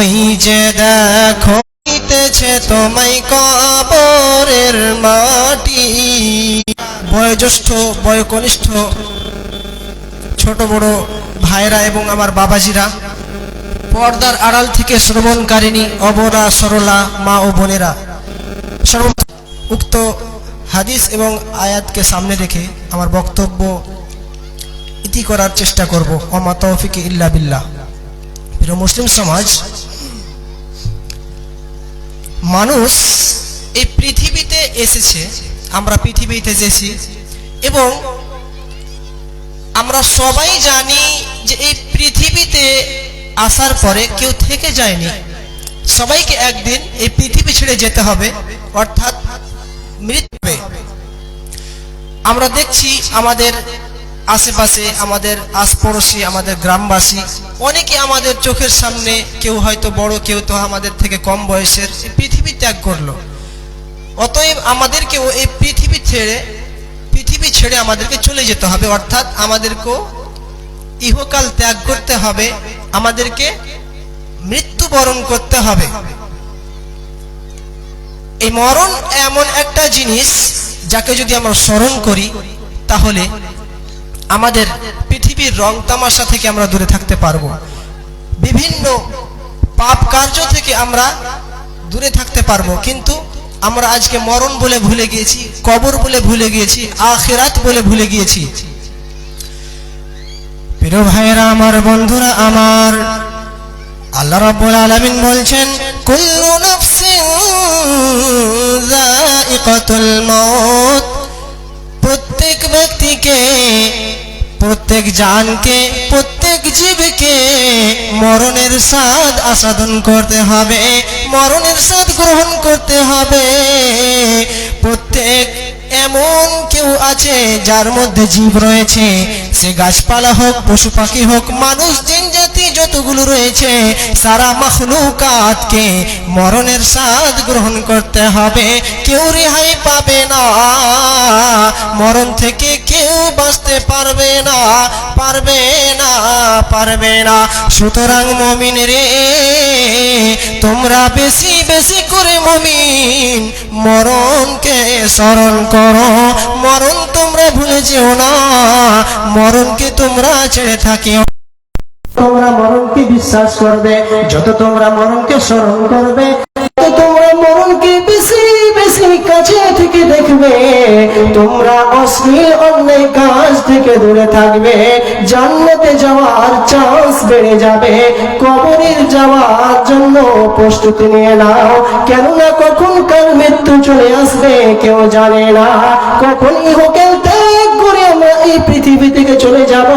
ওই যে দেখো দিতেছে তোমায় কবরের মাটি। বয়োজ্যেষ্ঠ বয়োকনিষ্ঠ ছোট বড় ভাইরা এবং আমার বাবাজিরা, পর্দার আড়াল থেকে শ্রবণকারিণী অবলা সরলা মা ও বোনেরা, উক্ত হাদিস এবং আয়াতকে সামনে রেখে আমার বক্তব্য ইতি করার চেষ্টা করব। ওমা তৌফিক ইল্লা বিল্লাহ। প্রিয় মুসলিম সমাজ, মানুষ এই পৃথিবীতে এসেছে, আমরা পৃথিবীতে এসেছি এবং আমরা সবাই জানি যে এই পৃথিবীতে আসার পরে কেউ থেকে যায়নি। সবাইকে একদিন এই পৃথিবী ছেড়ে যেতে হবে, অর্থাৎ মৃত্যু হবে। আমরা দেখছি আমাদের আশেপাশে, আমাদের আশপাশে, আমাদের গ্রামবাসী অনেকে আমাদের চোখের সামনে, কেউ হয়তো বড়, কেউ তো আমাদের থেকে কম বয়সের, পৃথিবী ত্যাগ করলো। অতএব আমাদেরকেও এই পৃথিবী ছেড়ে আমাদেরকে চলে যেতে হবে, অর্থাৎ আমাদেরকেও ইহকাল ত্যাগ করতে হবে, আমাদেরকে মৃত্যুবরণ করতে হবে। এই মরণ এমন একটা জিনিস যাকে যদি আমরা স্মরণ করি তাহলে আমাদের পৃথিবীর রং তামাশা থেকে আমরা দূরে থাকতে পারবো, বিভিন্ন পাপ কার্য থেকে আমরা দূরে থাকতে পারবো। কিন্তু আমরা আজকে মরণ বলে ভুলে গিয়েছি, কবর বলে ভুলে গিয়েছি, আখিরাত বলে ভুলে গিয়েছি। প্রিয় ভাইরা আমার, বন্ধুরা আমার, আল্লাহ রাব্বুল আলামিন বলছেন, কুল্লু নাফসিন যায়িকাতুল মাউত। প্রত্যেক ব্যক্তিকে, প্রত্যেক জানকে, প্রত্যেক জীবকে মরণের স্বাদ আস্বাদন করতে হবে, মরণের স্বাদ গ্রহণ করতে হবে। প্রত্যেক এমন কেউ আছে যার মধ্যে জীব রয়েছে, সে গাছপালা হোক, পশু পাখি হোক, মানুষ জিন জাতি যতগুলো রয়েছে, সারা মাখলুকাতকে মরণের স্বাদ গ্রহণ করতে হবে। কেউ রেহাই পাবে না, মরণ থেকে কেউ বাঁচতে পারবে না, পারবে না, পারবে না। সুতরাং মুমিন রে, তোমরা বেশি বেশি করে মুমিন মরণকে স্মরণ করো, মরণ তোমরা ভুলে যেও না, মরণকে তোমরা ছেড়ে থাকিও। তোমরা মরণকে বিশ্বাস করবে, যত তোমরা মরণকে স্মরণ করবে, তত তোমরা মরণকে বেশি বেশি কাছে থেকে দেখবে। তোমরা অশ্লীল অন্যায় কাজ থেকে দূরে থাকবে, জান্নাতে যাওয়ার চান্স বেড়ে যাবে। কবরের যাওয়ার জন্য প্রস্তুতি নিয়ে নাও, কেননা কখন কার মৃত্যু চলে আসবে কেউ জানে না। কখন ইহকাল ত্যাগ করে আমরা এই পৃথিবী থেকে চলে যাব,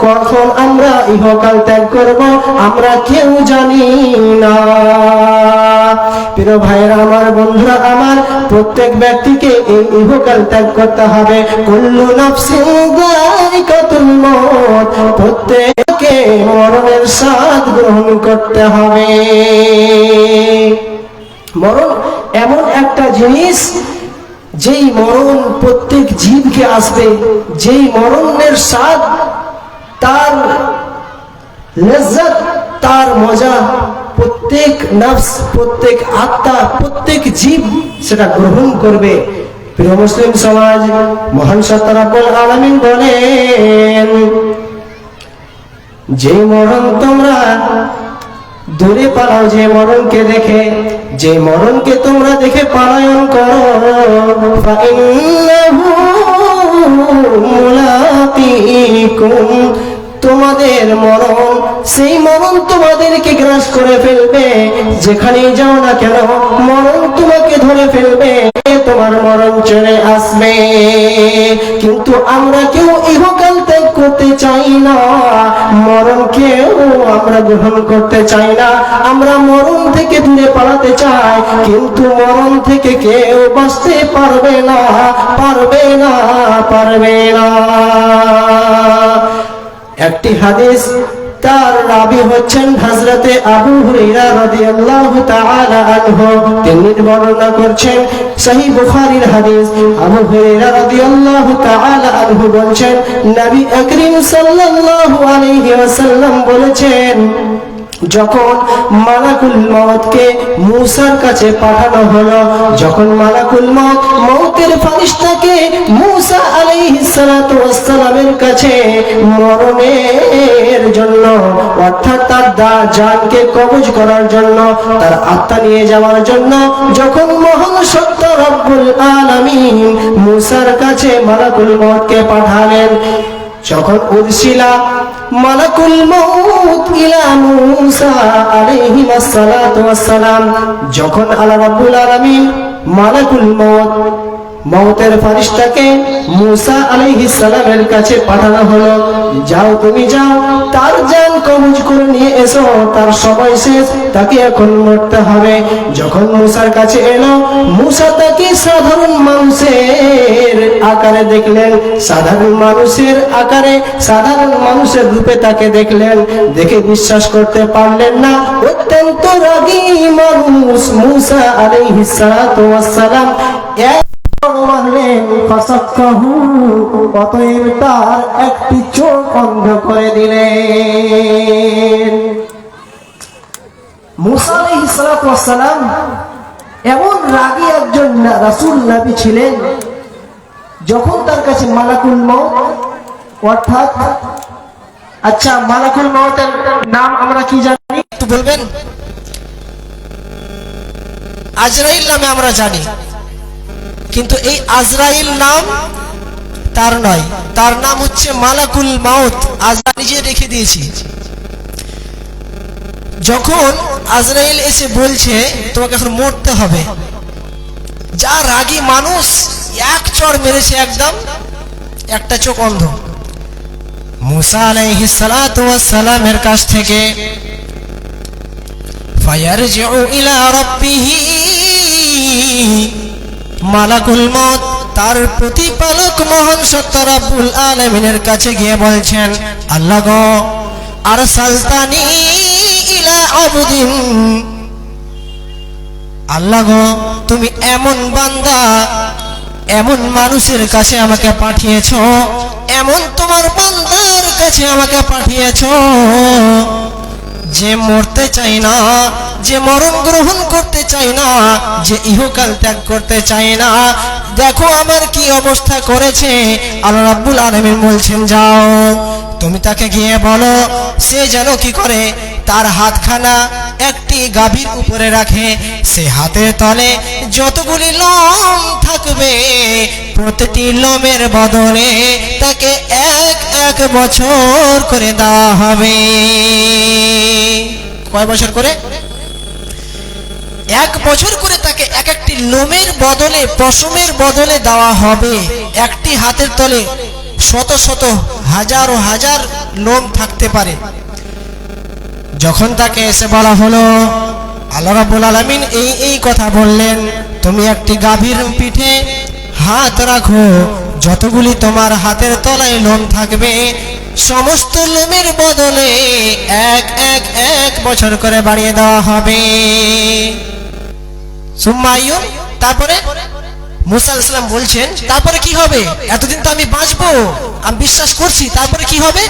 কখন আমরা ইহকাল ত্যাগ করব, আমরা কেউ জানি না। প্রিয় ভাইরা আমার, বন্ধুরা আমার, প্রত্যেক ব্যক্তিকে এই ইহকাল ত্যাগ করতে হবে। কুল্লু নাফসিন যায়িকাতুল মাউত। প্রত্যেককে মরণের স্বাদ গ্রহণ করতে হবে। মরণ এমন একটা জিনিস, যেই মরণ প্রত্যেক জীবকে আসবে, যেই মরণের স্বাদ, তার লজ্জত, তার মজা প্রত্যেক নফস, প্রত্যেক আত্মা, প্রত্যেক জীব সেটা গ্রহণ করবে। প্রিয় মুসলিম সমাজ, মহান সত্তা রব্বুল আলামিন বলেন, যে মরণ তোমরা দূরে পালাও, যে মরণকে দেখে, যে মরণকে তোমরা দেখে পলায়ন করো, ফাইন্নাহু মুলাকিকুম। তোমাদের মরণ, সেই মরণ তোমাদেরকে গ্রাস করে ফেলবে। যেখানেই যাও না কেন, মরণ তোমাকে ধরে ফেলবে, তোমার মরণ চলে আসবে। কিন্তু আমরা কেউ ইহকাল ত্যাগ করতে চাই না, মরণকেও আমরা গ্রহণ করতে চাই না। আমরা মরণ থেকে দূরে পালাতে চাই, কিন্তু মরণ থেকে কেউ বাঁচতে পারবে না, পারবে না, পারবে না। একটি হাদিস, তার রাবী হচ্ছেন হযরতে আবু হুরায়রা রাদিয়াল্লাহু তাআলা আনহু। তিনি বর্ণনা করছেন সহিহ বুখারীর হাদিস। আবু হুরায়রা রাদিয়াল্লাহু তাআলা আনহু বলেন, নবী আকরাম সাল্লাল্লাহু আলাইহি ওয়াসাল্লাম বলেছেন, যখন মালাকুল মউতকে মূসার কাছে পাঠানো হলো, যখন মালাকুল মউত মউতের ফেরেশতাকে মূসা আলাইহিস সালাতু ওয়াস সালামের কাছে মরণের জন্য অর্থাৎ তার জানকে কবজ করার জন্য, তার আত্মা নিয়ে যাওয়ার জন্য যখন মহান সত্য রব্বুল আলামিন মূসার কাছে মালাকুল মউতকে পাঠালেন, যখন উরসিলা মালাকুল মউত ইলা মূসা আলাইহিস সালাতু ওয়াস সালাম, যখন আল্লাহ রাব্বুল আলামিন মালাকুল মউত মউতের ফেরেশতাকে মূসা আলাইহিস সালামের কাছে পাঠানো হলো, যাও তুমি যাও তার জান কবজ করে নিয়ে এসো, তার সময় শেষ, তাকে এখন মরতে হবে। যখন মূসার কাছে এলো, মূসা তাকে সাধারণ মানুষের আকারে দেখলেন, সাধারণ মানুষের আকারে সাধারণ মানুষের রূপে তাকে দেখলেন, দেখে বিশ্বাস করতে পারলেন না। অত্যন্ত রাগী মানুষ মূসা আলাইহিস সালাতু ওয়াস সালাম অতএব তার একটি চোখ অন্ধ করে দিলেন। মূসা আলাইহিস সালাতু ওয়াস সালাম এমন রাগী একজন রাসূল নবী ছিলেন, যখন তার কাছে মালাকুল মউত অর্থাৎ, আচ্ছা মালাকুল মউতের নাম আমরা কি জানি একটু বলবেন? আজরাইল নামে আমরা জানি, কিন্তু এই আজরাইল নাম তার নয়, তার নাম হচ্ছে মালাকুল মউত। আজরাইল নিজে রেখে দিয়েছি। যখন আজরাইল এসে বলছে তোমাকে এখন মরতে হবে, যা রাগী মানুষ এক চড় মেরেছে, একদম একটা চোখ অন্ধ। মূসা আলাইহিস সালাতু ওয়াস সালামের কাছ থেকে ফায়ারজিউ ইলা রাব্বিহি, মালাকুল মউত তার প্রতিপালক মহান সত্য রব্বুল আলামিনের কাছে গিয়ে বলছেন, আল্লাহ গো আরসালতানি ইলা আবদিন, আল্লাহ গো তুমি এমন বান্দা এমন মানুষের কাছে আমাকে পাঠিয়েছো, এমন তোমার বান্দার কাছে আমাকে পাঠিয়েছো যে মরতে চাই না, যে মরণ গ্রহণ করতে চাই না, যে ইহকাল ত্যাগ করতে চাই না। দেখো আমার কি অবস্থা করেছে। আল্লাহ রাব্বুল আলামিন বলছেন, যাও তুমি তাকে গিয়ে বলো সে যেন কি করে, তার হাতখানা একটি গাভীর উপরে রাখে, সে হাতের তলে যতগুলি লোম থাকবে প্রতিটি লোমের বদলে তাকে এক বছর করে দেওয়া হবে। কয় বছর করে? 1 বছর করে তাকে এক একটি লোমের বদলে, পশমের বদলে দেওয়া হবে। একটি হাতের তলে শত শত হাজার ও হাজার লোম থাকতে পারে। যখন তাকে এসে বলা হলো, আল্লাহ রাব্বুল আলামিন এই কথা বললেন, তুমি একটি গাভীর পিঠে হাত রাখো, যতগুলি তোমার হাতের তলায় লোম থাকবে সমস্ত লোমের বদলে এক বছর করে বাড়িয়ে দেওয়া হবে। সুম্মায়ুম, তারপরে মূসা আলাইহিস সালাম বলছেন, তারপরে কি হবে? এতদিন তো আমি বাঁচবো, আমি বিশ্বাস করছি, তারপরে কি হবে?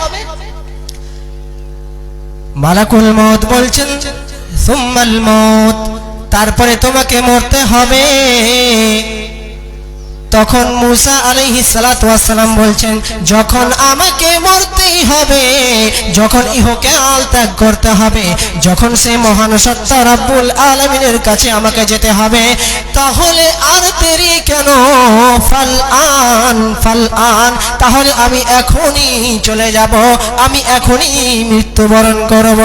মালাকুল মউত বলছেন, সুম্মাল মউত, তারপরে তোমাকে মরতে হবে। তখন মূসা আলাইহিস সালাতু ওয়াস সালাম বলছেন, যখন আমাকে মরতেই হবে, যখন ইহকাল ত্যাগ করতে হবে, যখন সে মহান সত্য রব্বুল আলামিনের কাছে আমাকে যেতে হবে, তাহলে আর দেরি কেন? ফাল আন, তাহলে আমি এখনই চলে যাব, আমি এখনই মৃত্যুবরণ করব।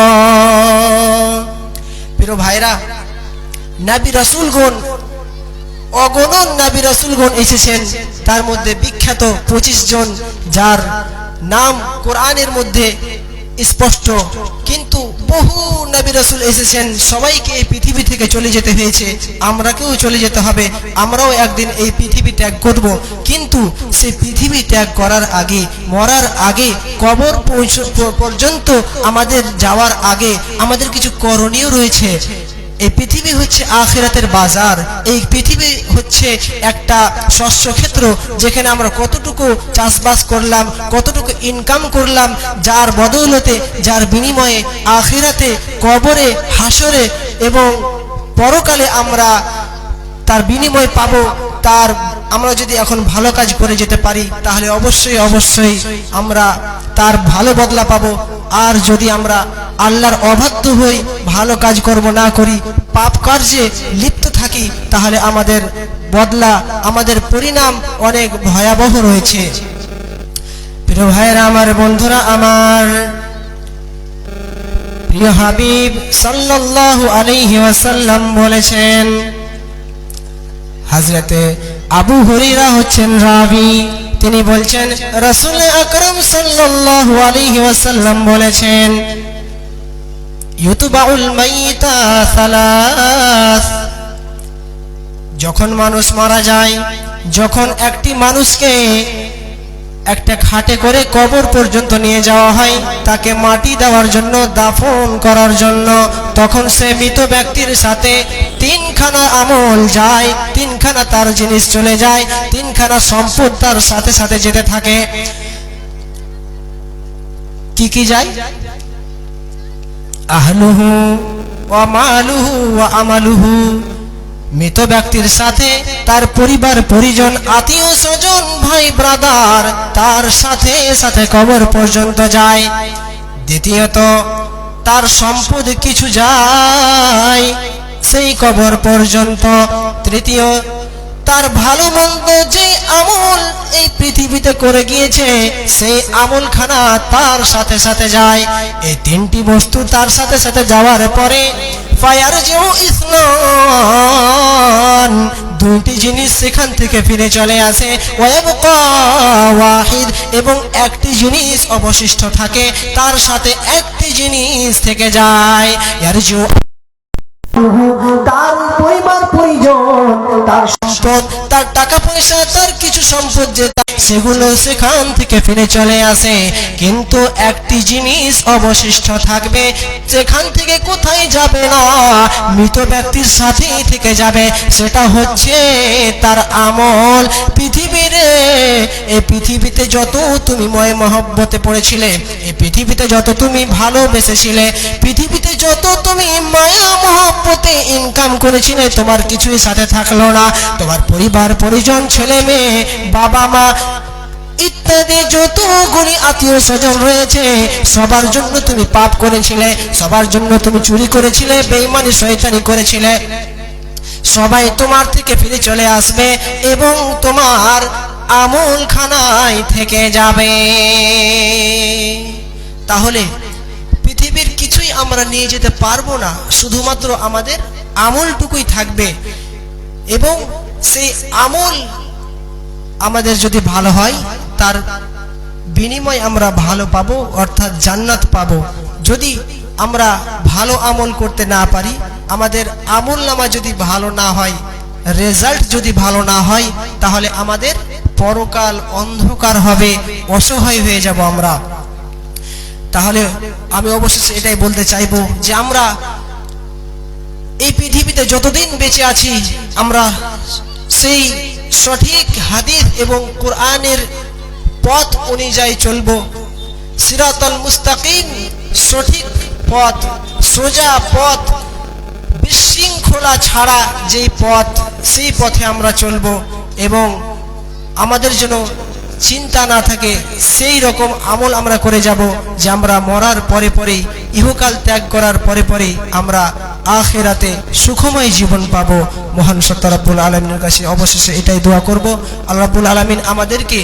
প্রিয় ভাইরা, নবী রাসূলগণ, অগণন নবী রাসূলগণ এসেছেন, তার মধ্যে বিখ্যাত 25 জন যার নাম কোরআনের মধ্যে স্পষ্ট, কিন্তু বহু নবী রাসূল এসেছেন, সবাইকে এই পৃথিবী থেকে চলে যেতে হয়েছে, আমরাকেও চলে যেতে হবে, আমরাও একদিন এই পৃথিবী ত্যাগ করব। কিন্তু সেই পৃথিবী ত্যাগ করার আগে, মরার আগে, কবর পর্যন্ত আমাদের যাওয়ার আগে আমাদের কিছু করণীয় রয়েছে। এই পৃথিবী হচ্ছে আখিরাতের বাজার। এই পৃথিবী হচ্ছে একটা শস্যক্ষেত্র, যেখানে আমরা কতটুকু চাষবাস করলাম, কতটুকু ইনকাম করলাম, যার বদৌলতে, যার বিনিময়ে আখিরাতে, কবরে, হাসরে এবং পরকালে আমরা তার বিনিময় পাবো। আমরা যদি এখন ভালো কাজ করে যেতে পারি, তাহলে অবশ্যই অবশ্যই আমরা তার ভালো বদলা পাবো। আর যদি আমরা আল্লাহর অবাধ্য হই, ভালো কাজ করব না করি, পাপ কার্যে লিপ্ত থাকি, তাহলে আমাদের বদলা, আমাদের পরিণাম অনেক ভয়াবহ রয়েছে। প্রিয় ভাইরা আমার, বন্ধুরা আমার, প্রিয় হাবিব সাল্লাল্লাহু আলাইহি ওয়াসাল্লাম বলেছেন, হযরতে আবু হুরায়রা হচ্ছেন রাবী, তিনি বলছেন রাসূল আকরাম সাল্লাল্লাহু আলাইহি ওয়াসাল্লাম বলেছেন, ইউতবাউল মাইতা সালাস, যখন মানুষ মারা যায়, যখন একটি মানুষকে একটা খাটে করে কবর পর্যন্ত নিয়ে যাওয়া হয়, তাকে মাটি দেওয়ার জন্য, দাফন করার জন্য, তখন সে মৃত ব্যক্তির সাথে তিনখানা আমল যায়, তিনখানা তার জিনিস চলে যায়, তিনখানা সম্পদ তার সাথে সাথে যেতে থাকে। কি কি যায়? আহলুহু ওয়া মালুহু ওয়া আমালুহু, মৃত ব্যক্তির সাথে তার পরিবার পরিজন, আত্মীয় স্বজন, ভাই ব্রাদার তার সাথে সাথে কবর পর্যন্ত যায়। দ্বিতীয়ত, তার সম্পদ কিছু যায় সেই কবর পর্যন্ত। তৃতীয়, তার ভালো মন্দ যে আমল এই পৃথিবীতে করে গিয়েছে, সেই আমলখানা তার সাথে সাথে যায়। এই তিনটি বস্তু তার সাথে সাথে যাওয়ার পরে ফায়ারজিউ ইসনান, দুইটি জিনিস সেখান থেকে ফিরে চলে আসে। ওয়ায়াবকা ওয়াহিদ, এবং একটি জিনিস অবশিষ্ট থাকে, তার সাথে একটি জিনিস থেকে যায়। ইয়ারজিউ, তার পরিবার পরিজন, তার সম্পদ, তার টাকা পয়সা, তার কিছু সম্পদ যে সেগুলো সেখান থেকে ফিরে চলে আসে, কিন্তু একটি জিনিস অবশিষ্ট থাকবে, সেখান থেকে কোথায় যাবে না, মৃত ব্যক্তির সাথেই থেকে যাবে। সেটা হচ্ছে তার আমল। এই পৃথিবীতে যত তুমি ময় মহব্বতে পড়েছিলে, এই পৃথিবীতে যত তুমি ভালোবেসেছিলে, পৃথিবীতে যত তুমি মায়া মহব্বতে ইনকাম করেছিলে, তোমার কিছুই সাথে থাকলো না। তোমার পরিবার পরিজন, ছেলে মেয়ে, বাবা মা ইত্যাদি যতগুলি আত্মীয় স্বজন রয়েছে, সবার জন্য তুমি পাপ করেছিলে, সবার জন্য তুমি চুরি করেছিলে, বেঈমানি শয়তানি করেছিলে। সবাই তোমার থেকে ফিরে চলে আসবে এবং তোমার আমলখানায় থেকে যাবে। তাহলে পৃথিবীর কিছুই আমরা নিয়ে যেতে পারবো না, শুধুমাত্র আমাদের আমলটুকুই থাকবে। এবং সেই আমল আমাদের যদি ভালো হয়, তার বিনিময় আমরা ভালো পাবো, অর্থাৎ জান্নাত পাবো। যদি আমরা ভালো আমল করতে না পারি, আমাদের আমল নামা যদি ভালো না হয়, রেজাল্ট যদি ভালো না হয়, তাহলে আমাদের পরকাল অন্ধকার হবে, অসহায় হয়ে যাব আমরা। তাহলে আমি অবশ্যই এটাই বলতে চাইবো যে আমরা এই পৃথিবীতে যতদিন বেঁচে আছি, আমরা সেই সঠিক হাদিস এবং কোরআনের পথ অনুযায়ী চলবো। সিরাতাল মুস্তাকিম, সঠিক পথ, সোজা পথ, বিশৃঙ্খলা ছাড়া যেই পথ, সেই পথে আমরা চলবো। এবং আমাদের জন্য চিন্তা না থাকে, সেই রকম আমল আমরা করে যাব যে আমরা মরার পরে পরেই, ইহকাল ত্যাগ করার পরে পরেই আমরা আখিরাতে সুখময় জীবন পাবো। মহান সত্য রব্বুল আলামিনের কাছে অবশেষে এটাই দোয়া করব, আল্লাহ রাব্বুল আলামিন আমাদেরকে,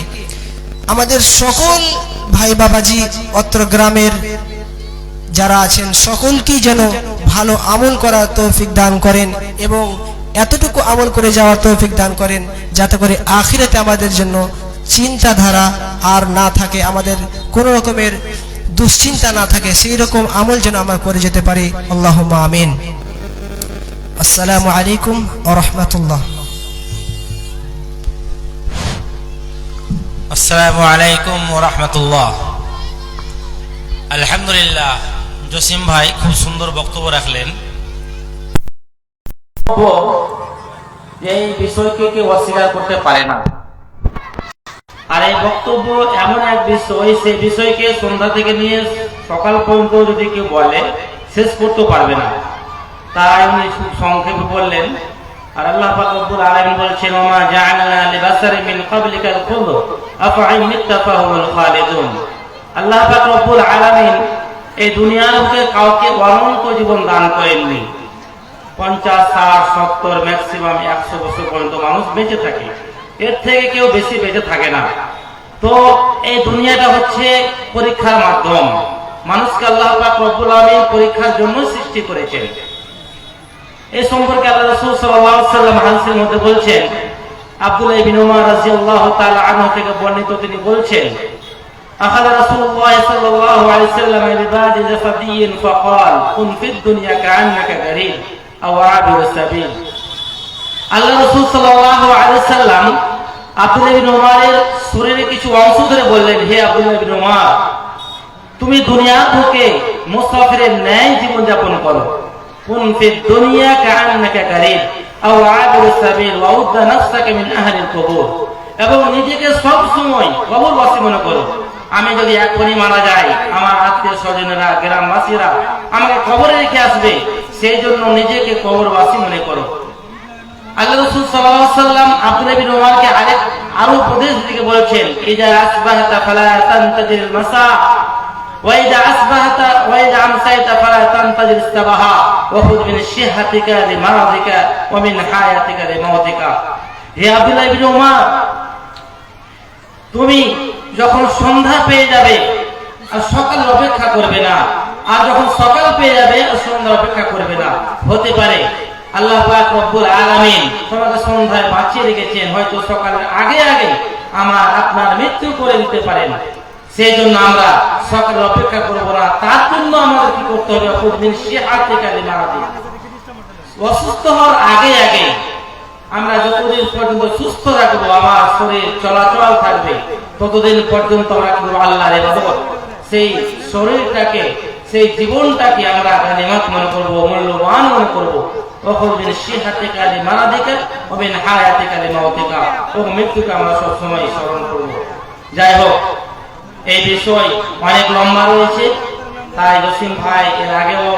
আমাদের সকল ভাই বাবাজি, অত্র গ্রামের যারা আছেন সকলকেই যেন ভালো আমল করার তৌফিক দান করেন এবং এতটুকু আমল করে যাওয়ার তৌফিক দান করেন যাতে করে আখিরাতে আমাদের জন্য চিন্তাধারা আর না থাকে, আমাদের কোনো রকমের দুশ্চিন্তা না থাকে, সেই রকম আমল যেন আমরা করে যেতে পারি। আল্লাহুম্মা আমিন। আসসালামু আলাইকুম ওয়া রাহমাতুল্লাহ। আসসালামু আলাইকুম ওয়া রাহমাতুল্লাহ। আলহামদুলিল্লাহ, জসিম ভাই খুব সুন্দর বক্তব্য রাখলেন। যে এই বিষয়কে কেউ অস্বীকার করতে পারে না। আর এই বক্তব্য এমন এক বিষয়, সেই বিষয়কে সন্ধ্যা থেকে নিয়ে সকাল পর্যন্ত যদি কেউ বলে শেষ করতে পারবে না। তাই উনি খুব সংক্ষেপে বললেন। আর আল্লাহ পাক রব্বুল আলামিন বলছেন, ওমা জাআলনা লিবাসারিন মিন ক্বাবলিকাল খুলদ আফাইন মিত্তা ফাহুমুল খালিদুন। আল্লাহ পাক রব্বুল আলামিন এই দুনিয়ার বুকে কাউকে অনন্ত জীবন দান করেননি। 50, 60, 70, ম্যাক্সিমাম 100 বছর পর্যন্ত মানুষ বেঁচে থাকে, এর থেকে কেউ বেশি বেঁচে থাকে না। তো এই দুনিয়াটা হচ্ছে পরীক্ষার মাধ্যম। মানুষকে আল্লাহ পাক রব্বুল আলামিন পরীক্ষার জন্য সৃষ্টি করেছেন। এই সম্পর্কে আল্লাহ রাসূল সাল্লাল্লাহু আলাইহি ওয়াসাল্লাম হাদিসের মধ্যে বলছেন, আব্দুল্লাহ ইবনে উমর রাদিয়াল্লাহু তাআলা আনহু থেকে বর্ণিত, তিনি বলছেন, আখাযা রাসূলুল্লাহ সাল্লাল্লাহু আলাইহি ওয়াসাল্লাম বিবাদি জাফাদিন ফাকাল কুন ফিদ দুনিয়া কাআন্নাকা গারীব আও আবির সাবিল। আল্লাহ রাসূল সাল্লাল্লাহু আলাইহি ওয়াসাল্লাম আব্দুল্লাহ ইবনে উমরের শরীরে কিছু অংশ ধরে বললেন, হে আব্দুল্লাহ ইবনে উমর, তুমি দুনিয়া থেকে মুসাফিরের ন্যায় জীবন যাপন করো। কুন ফিদ দুনিয়া কাআন্নাকা গারীব আও আবির সাবিল ওয়া উদ্দা নাফসাকা মিন আহলিল কবর। এবং নিজেকে সব সময় কবরবাসী মনে করো। আমি যদি এখনই মারা যাই, আমার আত্মীয় স্বজনেরা, গ্রামবাসীরা আমাকে কবরে রেখে আসবে, সেই জন্য নিজেকে কবরবাসী মনে করো। আল্লাহ রাসূল সাল্লাল্লাহু আলাইহি ওয়াসাল্লাম আব্দুল্লাহ ইবনে উমরকে আরো উপদেশ দিতে বলেছেন, ইজা আসবাহতা ফালা তানতাজির মাসা ওয়া ইজা আসবাহতা ওয়া ইজা আমসাইতা ফালা তানতাজির সাবাহা ওয়া খুয মিন শিহাতিকা লিমারাদিকা ওয়া মিন হায়াতিকা লিমাউতিকা। হে আব্দুল্লাহ ইবনে উমর, তুমি যখন সন্ধ্যা পেয়ে যাবে আর সকাল অপেক্ষা করবে না, আর যখন সকাল পেয়ে যাবে আর সন্ধ্যা অপেক্ষা করবে না। হতে পারে আল্লাহ পাক রব্বুল আলামিন তোমাকে সন্ধ্যায় বাঁচিয়ে রেখেছেন, হয়তো সকালের আগে আগে আমার আপনার মৃত্যু করে দিতে পারেন। সেই জন্য আমরা সকালের অপেক্ষা করবো না। তার জন্য আমাদের কি করতে হবে? প্রতিদিন শিহাতিকা লিমারাদি, অসুস্থ হওয়ার আগে আগে আমরা যতদিন পর্যন্ত সুস্থ রাখবো, আমার শরীর চলাচল থাকবে, ততদিন পর্যন্ত আমরা করবো আল্লাহর ইবাদত। সেই শরীরটাকে, সেই জীবনটাকে আমরা নিয়ামত মনে করবো, মূল্যবান মনে করবো। তখন দিন শিহাতিকা লিমারাদিকা ওয়া মিন হায়াতিকা লিমাউতিকা, ও মৃত্যুকে আমরা সবসময় স্মরণ করবো। যাই হোক, এই বিষয় অনেক লম্বা রয়েছে, তাই জসিম ভাই এর আগেও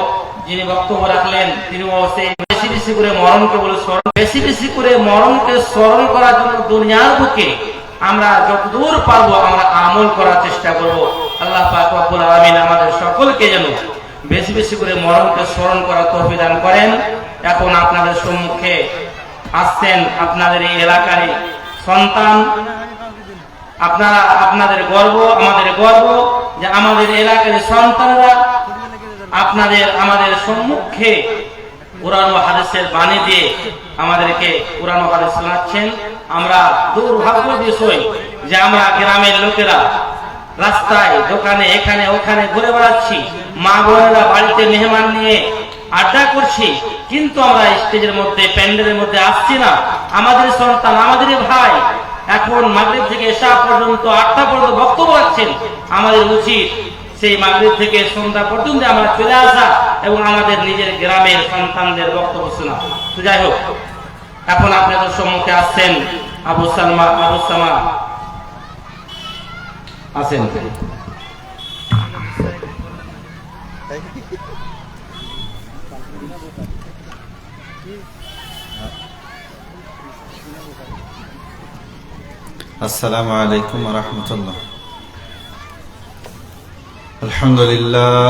যিনি বক্তব্য রাখলেন, তিনিও সেই বেশি বেশি করে মরণকে বলে স্মরণ, বেশি বেশি করে মরণকে স্মরণ করার জন্য দুনিয়ার বুকে আমরা যতদূর পারবো আমরা আমল করার চেষ্টা করব। আল্লাহ পাক রব্বুল আলামিন আমাদের সকলকে যেন বেশি বেশি করে মরণকে স্মরণ করার তৌফিক দান করেন। এখন আপনাদের সম্মুখে আসছেন আপনাদের এই এলাকার সন্তান। আপনারা, আপনাদের গর্ব, আমাদের গর্ব যে আমাদের এলাকার সন্তানরা আপনাদের আমাদের সম্মুখে কুরআন ও হাদিসের বাণী দিয়ে আমাদেরকে কুরআন ও হাদিস শোনাচ্ছেন। আমরা দুর্ভাগ্যের বিষয় যে আমরা গ্রামের লোকেরা রাস্তায়, দোকানে, এখানে ওখানে ঘুরে বেড়াচ্ছি, মা বোনেরা বাড়িতে মেহমান নিয়ে আড্ডা করছি, কিন্তু আমরা স্টেজের মধ্যে, প্যান্ডেলের মধ্যে আসছি না। আমাদের সন্তান, আমাদের ভাই এখন মাগরিব থেকে এশা পর্যন্ত 8টা পর্যন্ত বক্তব্য রাখছেন। আমাদের উচিত সেই মাগরিব থেকে সন্ধ্যা পর্যন্ত আমরা চলে আসা এবং আমাদের নিজের গ্রামের সন্তানদের বক্তব্য শোনা। তো যাই হোক, এখন আপনাদের সম্মুখে আসছেন আবু সামা আসেন। আসসালামু আলাইকুম ওয়া রাহমাতুল্লাহ। আলহামদুলিল্লাহ।